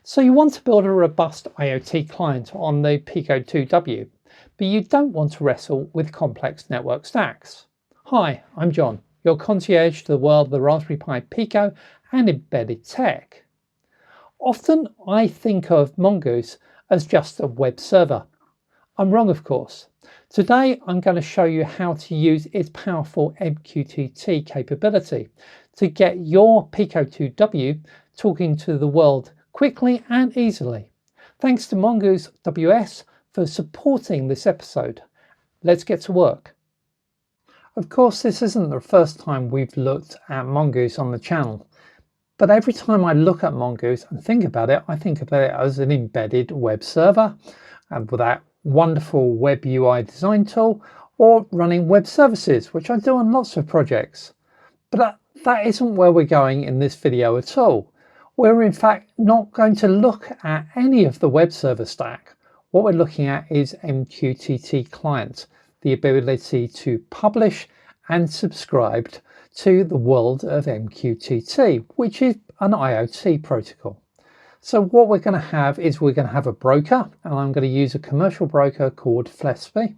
So you want to build a robust IoT client on the Pico 2W, but you don't want to wrestle with complex network stacks. Hi, I'm John, your concierge to the world of the Raspberry Pi Pico and embedded tech. Often I think of Mongoose as just a web server. I'm wrong, of course. Today I'm going to show you how to use its powerful MQTT capability to get your Pico 2W talking to the world quickly and easily. Thanks to Mongoose WS for supporting this episode. Let's get to work. Of course, this isn't the first time we've looked at Mongoose on the channel, but every time I look at Mongoose and think about it, I think about it as an embedded web server and with that wonderful web UI design tool, or running web services, which I do on lots of projects. But that isn't where we're going in this video at all. We're in fact not going to look at any of the web server stack. What we're looking at is MQTT client, the ability to publish and subscribe to the world of MQTT, which is an IoT protocol. So what we're going to have is we're going to have a broker, and I'm going to use a commercial broker called Flespy,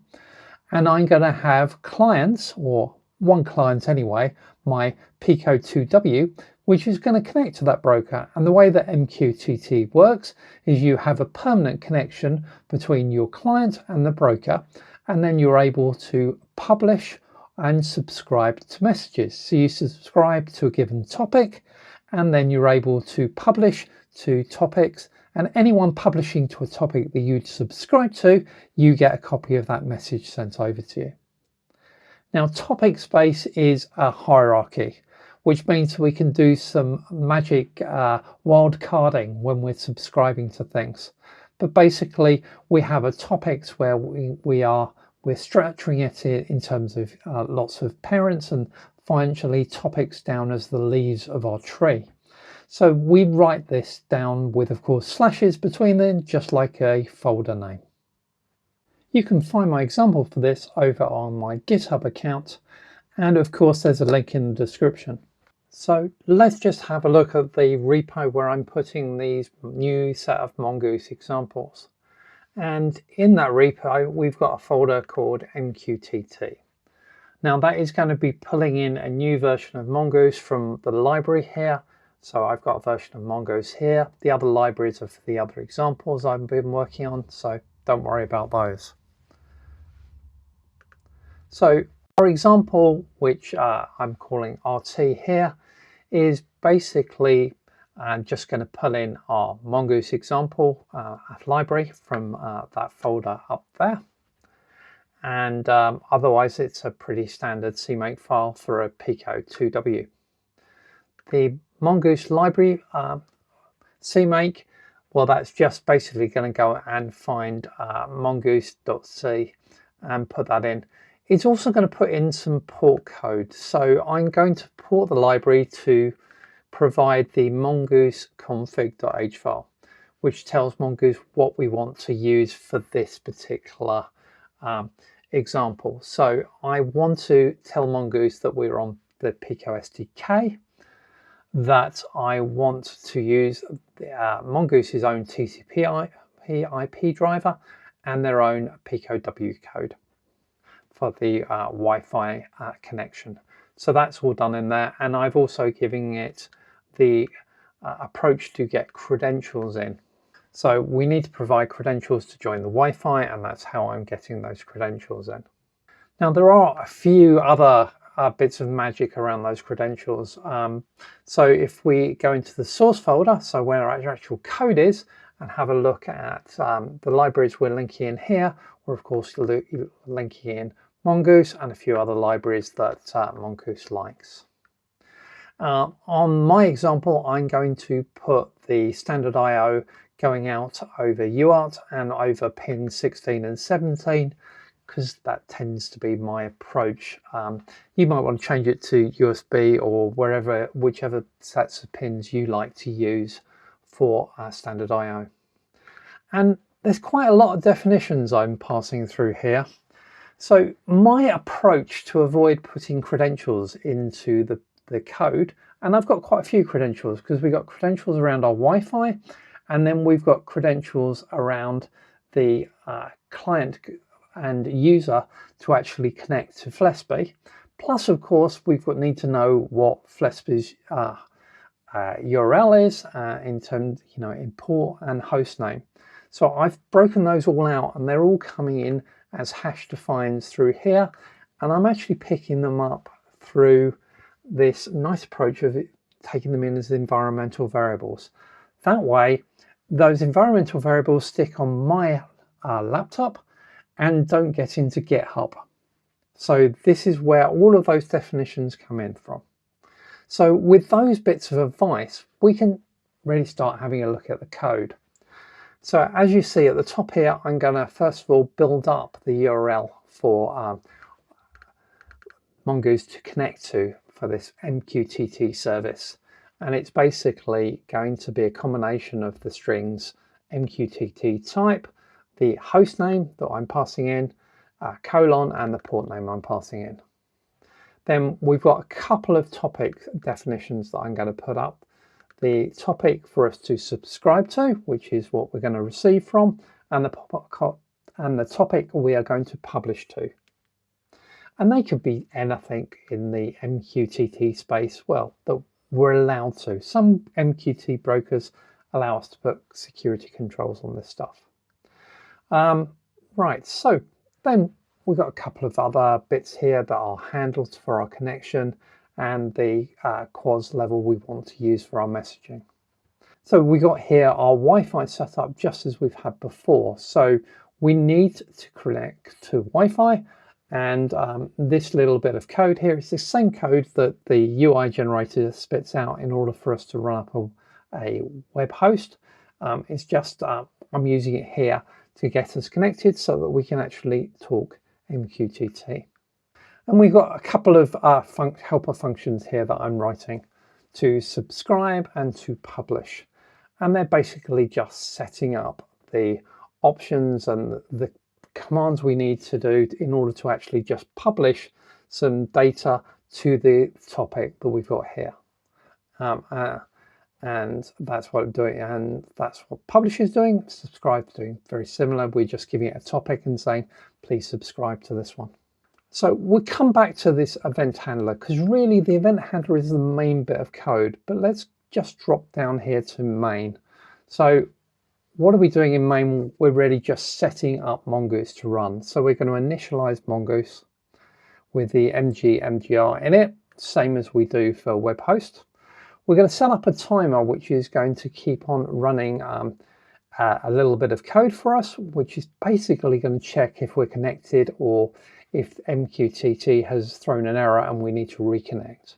and I'm going to have clients, or one client anyway, my Pico 2W, which is going to connect to that broker. And the way that MQTT works is you have a permanent connection between your client and the broker, and then you're able to publish and subscribe to messages. So you subscribe to a given topic, and then you're able to publish to topics, and anyone publishing to a topic that you'd subscribe to, you get a copy of that message sent over to you. Now, topic space is a hierarchy, which means we can do some magic wild carding when we're subscribing to things. But basically, we have a topics where we're structuring it in terms of lots of parents, and financially topics down as the leaves of our tree. So we write this down with, of course, slashes between them, just like a folder name. You can find my example for this over on my GitHub account, and of course there's a link in the description. So let's just have a look at the repo where I'm putting these new set of Mongoose examples. And in that repo, we've got a folder called MQTT. Now that is going to be pulling in a new version of Mongoose from the library here. So I've got a version of Mongoose here. The other libraries are for the other examples I've been working on, so don't worry about those. So our example, which I'm calling RT here, is basically just going to pull in our Mongoose example library from that folder up there. And otherwise, it's a pretty standard CMake file for a Pico 2W. The Mongoose Library CMake, well, that's just basically going to go and find mongoose.c and put that in. It's also going to put in some port code. So I'm going to port the library to provide the mongoose config.h file, which tells Mongoose what we want to use for this particular example. So I want to tell Mongoose that we're on the Pico SDK, that I want to use Mongoose's own TCP IP driver and their own Pico W code for the Wi-Fi connection. So that's all done in there, and I've also given it the approach to get credentials in. So we need to provide credentials to join the Wi-Fi, and that's how I'm getting those credentials in. Now there are a few other bits of magic around those credentials. So if we go into the source folder, so where our actual code is, and have a look at the libraries we're linking in here, we're of course linking in Mongoose and a few other libraries that Mongoose likes. On my example, I'm going to put the standard I/O going out over UART and over pins 16 and 17, because that tends to be my approach. You might want to change it to USB or whichever sets of pins you like to use for standard I/O. And there's quite a lot of definitions I'm passing through here. So my approach to avoid putting credentials into the code, and I've got quite a few credentials because we've got credentials around our Wi-Fi, And then we've got credentials around the client and user to actually connect to Flespy. Plus, of course, need to know what Flespy's URL is in terms, in port and host name. So I've broken those all out, and they're all coming in as hash defines through here. And I'm actually picking them up through this nice approach of taking them in as environmental variables. That way, those environmental variables stick on my laptop and don't get into GitHub. So this is where all of those definitions come in from. So with those bits of advice, we can really start having a look at the code. So as you see at the top here, I'm going to first of all build up the URL for Mongoose to connect to for this MQTT service. And it's basically going to be a combination of the strings MQTT type, the host name that I'm passing in, colon, and the port name I'm passing in. Then we've got a couple of topic definitions that I'm going to put up. The topic for us to subscribe to, which is what we're going to receive from, and the topic we are going to publish to. And they could be anything in the MQTT space, well, that we're allowed to. Some MQTT brokers allow us to put security controls on this stuff. Right, so then we've got a couple of other bits here that are handles for our connection and the QoS level we want to use for our messaging. So we got here our Wi-Fi setup just as we've had before. So we need to connect to Wi-Fi, and this little bit of code here is the same code that the UI generator spits out in order for us to run up a web host. It's just I'm using it here to get us connected so that we can actually talk MQTT. And we've got a couple of helper functions here that I'm writing to subscribe and to publish. And they're basically just setting up the options and the commands we need to do in order to actually just publish some data to the topic that we've got here. And that's what I'm doing, and that's what publish is doing. Subscribe is doing very similar. We're just giving it a topic and saying, please subscribe to this one. So we'll come back to this event handler, because really the event handler is the main bit of code. But let's just drop down here to main. So what are we doing in main? We're really just setting up Mongoose to run. So we're going to initialize Mongoose with the MGR in it, same as we do for web host. We're going to set up a timer which is going to keep on running a little bit of code for us, which is basically going to check if we're connected or if MQTT has thrown an error and we need to reconnect.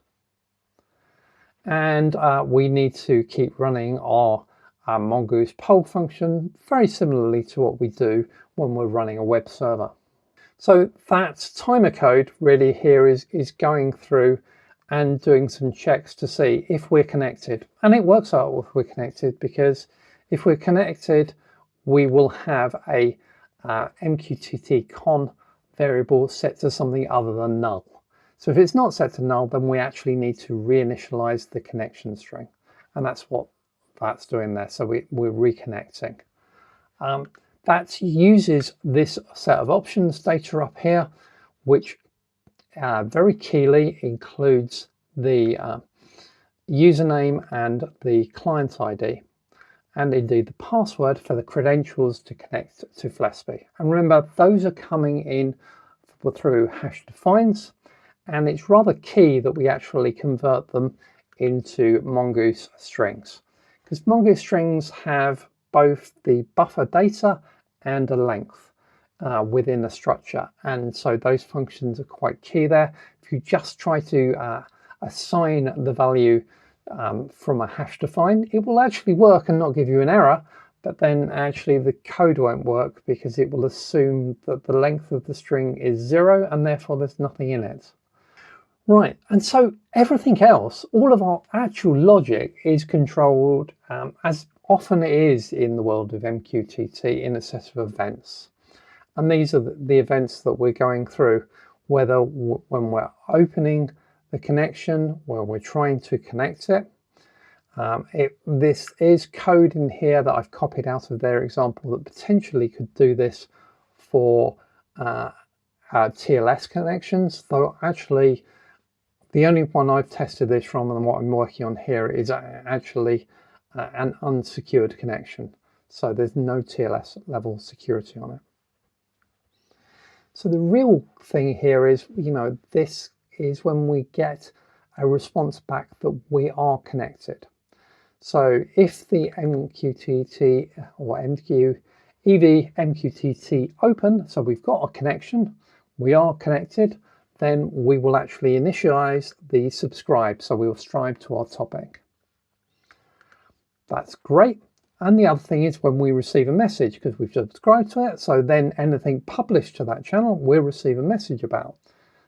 And we need to keep running our Mongoose poll function very similarly to what we do when we're running a web server. So that timer code really here is going through and doing some checks to see if we're connected. And it works out if we're connected, because if we're connected, we will have a MQTT con variable set to something other than null. So if it's not set to null, then we actually need to reinitialize the connection string. And that's what that's doing there. So we're reconnecting. That uses this set of options data up here, which very keyly includes the username and the client ID, and indeed the password for the credentials to connect to Flespy. And remember, those are coming in through hash defines, and it's rather key that we actually convert them into Mongoose strings, because Mongoose strings have both the buffer data and a length within the structure, and so those functions are quite key there. If you just try to assign the value from a hash define, it will actually work and not give you an error, but then actually the code won't work because it will assume that the length of the string is 0 and therefore there's nothing in it. Right, and so everything else, all of our actual logic is controlled as often it is in the world of MQTT in a set of events. And these are the events that we're going through, whether when we're opening the connection, where we're trying to connect it, This is code in here that I've copied out of their example that potentially could do this for TLS connections, though actually the only one I've tested this from and what I'm working on here is actually an unsecured connection. So there's no TLS level security on it. So the real thing here is, this is when we get a response back that we are connected. So if the MQTT or MQTT open, so we've got a connection, we are connected, then we will actually initialize the subscribe. So we will subscribe to our topic. That's great. And the other thing is when we receive a message, because we've subscribed to it, so then anything published to that channel, we'll receive a message about.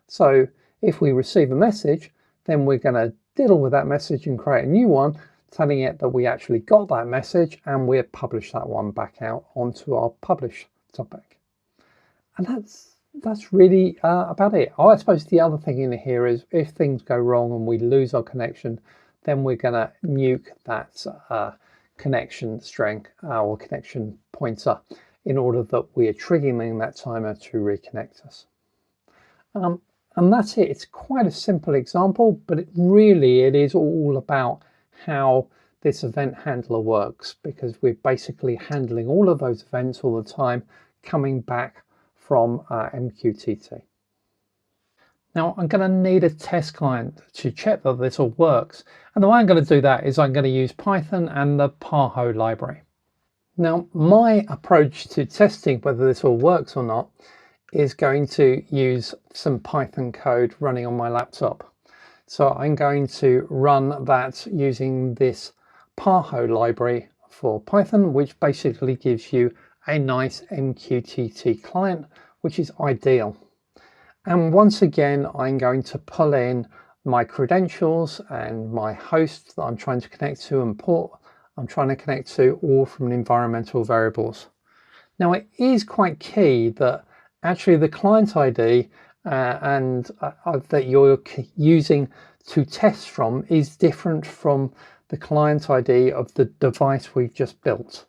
So if we receive a message, then we're going to diddle with that message and create a new one, telling it that we actually got that message, and we'll publish that one back out onto our publish topic. And that's really about it. I suppose the other thing in here is if things go wrong and we lose our connection, then we're going to nuke that connection string or connection pointer in order that we are triggering that timer to reconnect us. And that's it. It's quite a simple example, but it is all about how this event handler works, because we're basically handling all of those events all the time coming back from MQTT. Now I'm going to need a test client to check that this all works, and the way I'm going to do that is I'm going to use Python and the Paho library. Now my approach to testing whether this all works or not is going to use some Python code running on my laptop. So I'm going to run that using this Paho library for Python, which basically gives you a nice MQTT client, which is ideal. And once again, I'm going to pull in my credentials and my host that I'm trying to connect to and port I'm trying to connect to, all from environmental variables. Now it is quite key that actually the client ID that you're using to test from is different from the client ID of the device we've just built.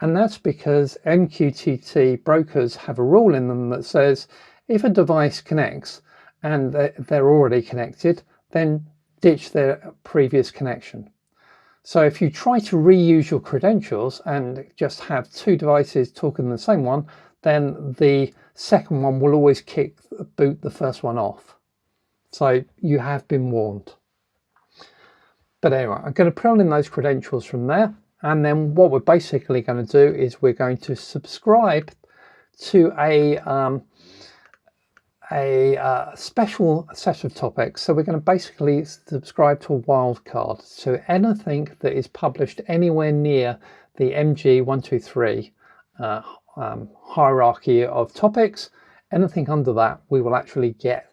And that's because MQTT brokers have a rule in them that says if a device connects and they're already connected, then ditch their previous connection. So if you try to reuse your credentials and just have two devices talking the same one, then the second one will always boot the first one off. So you have been warned. But anyway, I'm going to pull in those credentials from there. And then what we're basically going to do is we're going to subscribe to a special set of topics. So we're going to basically subscribe to a wildcard. So anything that is published anywhere near the MG123 hierarchy of topics, anything under that we will actually get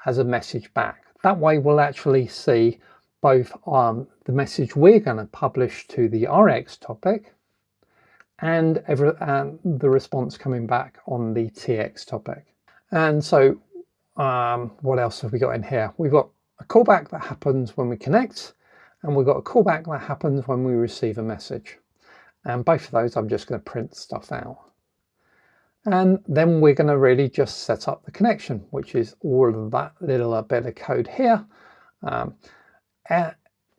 as a message back. That way we'll actually see both the message we're going to publish to the RX topic and the response coming back on the TX topic. And so what else have we got in here? We've got a callback that happens when we connect, and we've got a callback that happens when we receive a message. And both of those I'm just going to print stuff out. And then we're going to really just set up the connection, which is all of that little bit of code here.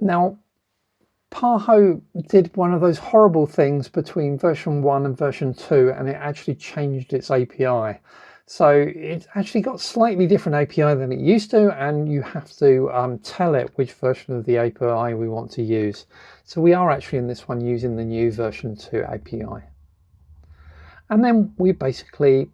Now, Paho did one of those horrible things between version 1 and version 2, and it actually changed its API. So it's actually got slightly different API than it used to, and you have to tell it which version of the API we want to use. So we are actually in this one using the new version 2 API. And then we basically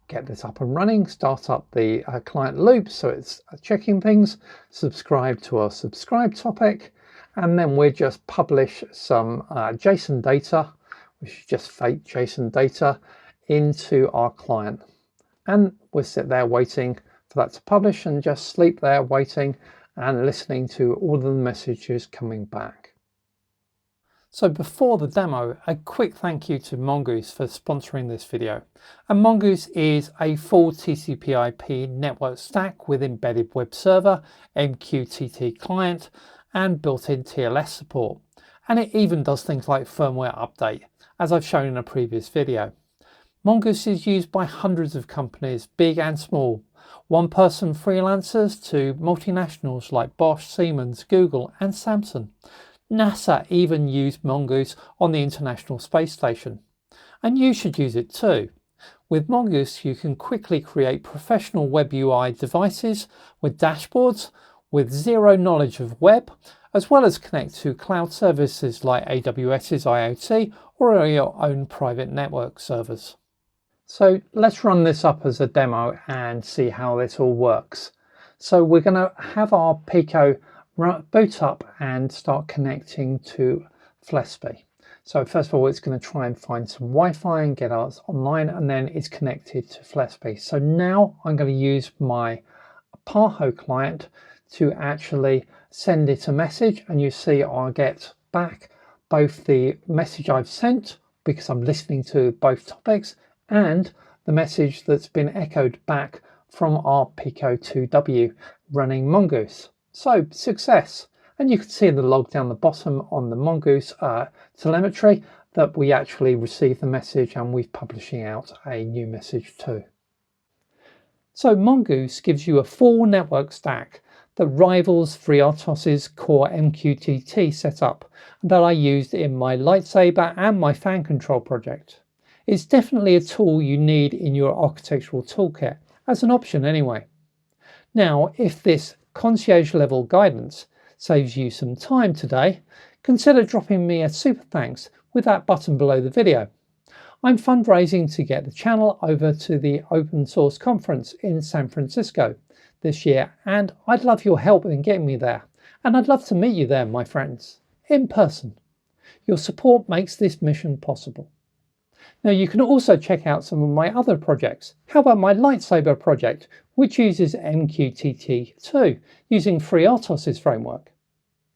get this up and running, start up the client loop, so it's checking things, subscribe to our subscribe topic, and then we just publish some JSON data, which is just fake JSON data, into our client. And we'll sit there waiting for that to publish and just sleep there waiting and listening to all of the messages coming back. So before the demo, a quick thank you to Mongoose for sponsoring this video. And Mongoose is a full TCP/IP network stack with embedded web server, MQTT client, and built-in TLS support. and it even does things like firmware update, as I've shown in a previous video. Mongoose is used by hundreds of companies, big and small, one-person freelancers to multinationals like Bosch, Siemens, Google and Samsung. NASA even used Mongoose on the International Space Station. And you should use it too. With Mongoose, you can quickly create professional web UI devices with dashboards, with zero knowledge of web, as well as connect to cloud services like AWS's IoT or your own private network servers. So let's run this up as a demo and see how this all works. So we're going to have our Pico boot up and start connecting to Flespy. So first of all, it's going to try and find some Wi-Fi and get us online, and then it's connected to Flespy. So now I'm going to use my Paho client to actually send it a message, and you see I'll get back both the message I've sent because I'm listening to both topics and the message that's been echoed back from our Pico 2W running Mongoose. So success. And you can see in the log down the bottom on the Mongoose telemetry that we actually received the message and we're publishing out a new message too. So Mongoose gives you a full network stack that rivals FreeRTOS's core MQTT setup that I used in my Lightsaber and my fan control project. It's definitely a tool you need in your architectural toolkit, as an option anyway. Now, if this concierge level guidance saves you some time today, consider dropping me a super thanks with that button below the video. I'm fundraising to get the channel over to the open source conference in San Francisco this year, and I'd love your help in getting me there. And I'd love to meet you there, my friends, in person. Your support makes this mission possible. Now you can also check out some of my other projects. How about my Lightsaber project, which uses MQTT2 using FreeRTOS's framework?